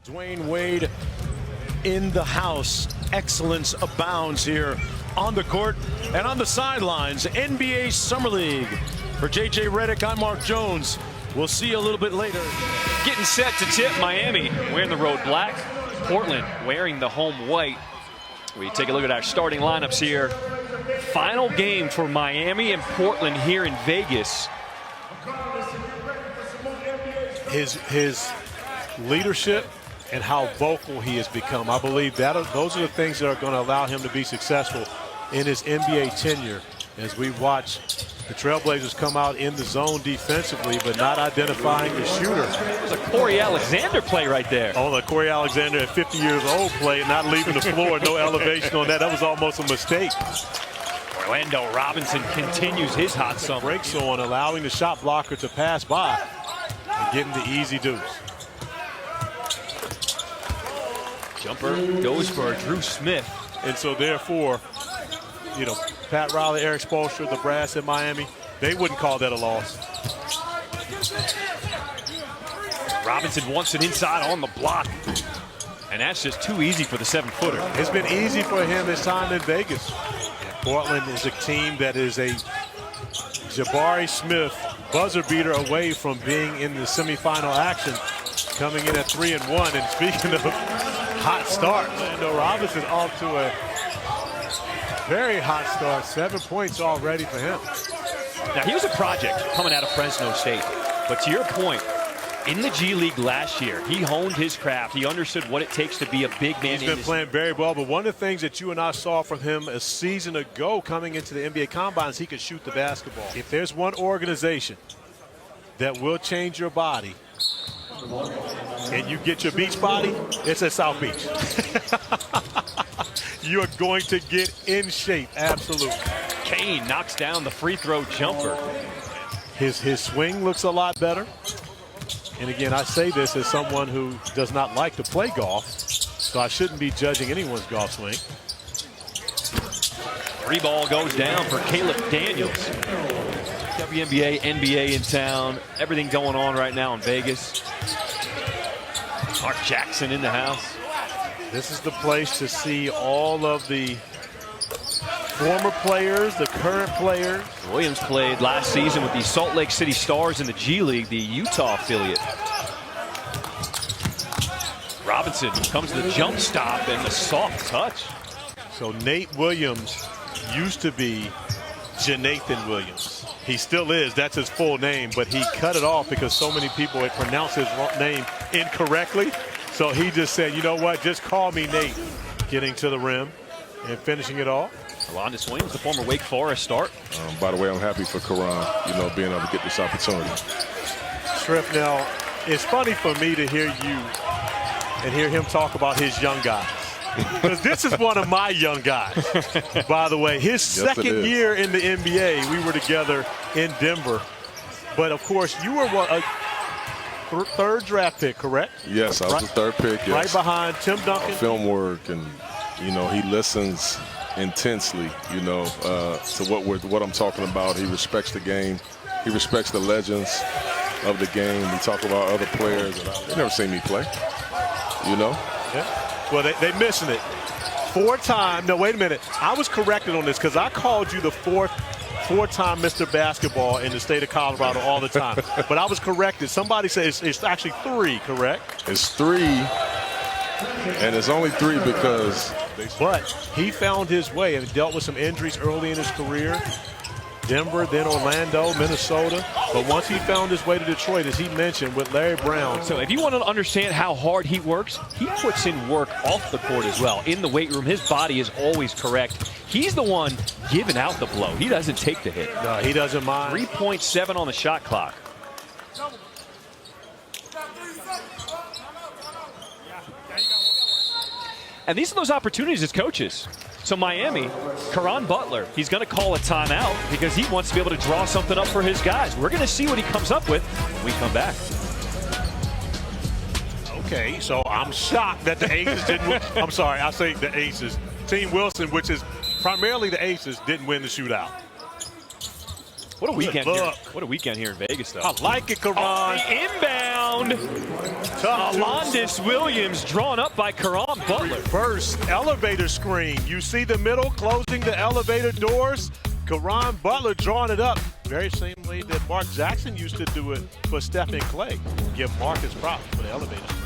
Dwayne Wade in the house. Excellence abounds here on the court and on the sidelines. NBA Summer League. For JJ Redick, I'm Mark Jones. We'll see you a little bit later. Getting set to tip. Miami wearing the road black. Portland wearing the home white. We take a look at our starting lineups here. Final game for Miami and Portland here in Vegas. His leadership and how vocal he has become. I believe those are the things that are going to allow him to be successful in his NBA tenure. As we watch the Trailblazers come out in the zone defensively, but not identifying the shooter. It was a Corey Alexander play right there. Oh, the Corey Alexander at 50 years old play, not leaving the floor, no elevation on that. That was almost a mistake. Orlando Robinson continues his hot summer. Breaks on, allowing the shot blocker to pass by and getting the easy deuce. Jumper goes for Drew Smith. And so therefore, you know, Pat Riley, Eric Spoelstra, the brass in Miami, they wouldn't call that a loss. Robinson wants it inside on the block. And that's just too easy for the 7-footer. It's been easy for him his time in Vegas. Portland is a team that is a Jamaree Smith buzzer beater away from being in the semifinal action, coming in at 3-1. And speaking of hot start, Orlando Robinson off to a very hot start. 7 points already for him. Now, he was a project coming out of Fresno State. But to your point, in the G League last year, he honed his craft. He understood what it takes to be a big man. He's been playing very well, but one of the things that you and I saw from him a season ago coming into the NBA Combine is he could shoot the basketball. If there's one organization that will change your body and you get your beach body, it's at South Beach. You are going to get in shape, absolutely. Cain knocks down the free throw jumper. His swing looks a lot better. And again, I say this as someone who does not like to play golf, so I shouldn't be judging anyone's golf swing. Three ball goes down for Caleb Daniels. WNBA, NBA in town. Everything going on right now in Vegas. Mark Jackson in the house. This is the place to see all of the former players, the current players. Williams played last season with the Salt Lake City Stars in the G League, the Utah affiliate. Robinson comes to the jump stop and the soft touch. So Nate Williams used to be Janathan Williams. He still is. That's his full name, but he cut it off because so many people had pronounced his name incorrectly. So he just said, you know what, just call me Nate. Getting to the rim and finishing it off. Alondes Williams, the former Wake Forest start. By the way, I'm happy for Karan, being able to get this opportunity. Shrift, now, it's funny for me to hear you and hear him talk about his young guys. Because this is one of my young guys, by the way. His second year in the NBA, we were together in Denver. But, of course, you were a third draft pick, correct? Yes, I was the third pick, yes. Right behind Tim Duncan. Film work, and, he listens intensely, to what I'm talking about. He respects the game. He respects the legends of the game. We talk about other players. They've never seen me play, Yeah. Well, they missing it. Four-time. No, wait a minute. I was corrected on this because I called you the four-time Mr. Basketball in the state of Colorado all the time. But I was corrected. Somebody said it's actually 3, correct? It's 3, and it's only 3 because... But he found his way and dealt with some injuries early in his career. Denver, then Orlando, Minnesota. But once he found his way to Detroit, as he mentioned, with Larry Brown. So if you want to understand how hard he works, he puts in work off the court as well. In the weight room, his body is always correct. He's the one giving out the blow. He doesn't take the hit. No, he doesn't mind. 3.7 on the shot clock. And these are those opportunities as coaches. So Miami, Caron Butler, he's going to call a timeout because he wants to be able to draw something up for his guys. We're going to see what he comes up with when we come back. Okay, so I'm shocked that the Aces didn't win. I'm sorry, I say the Aces. Team Wilson, which is primarily the Aces, didn't win the shootout. What a weekend here. What a weekend here in Vegas, though. I like it, Caron. Oh, the inbound. Tough. Alondes Williams drawn up by Caron Butler. Reverse elevator screen. You see the middle closing the elevator doors. Caron Butler drawing it up. Very same way that Mark Jackson used to do it for Stephen Clay. Give Mark his props for the elevator screen.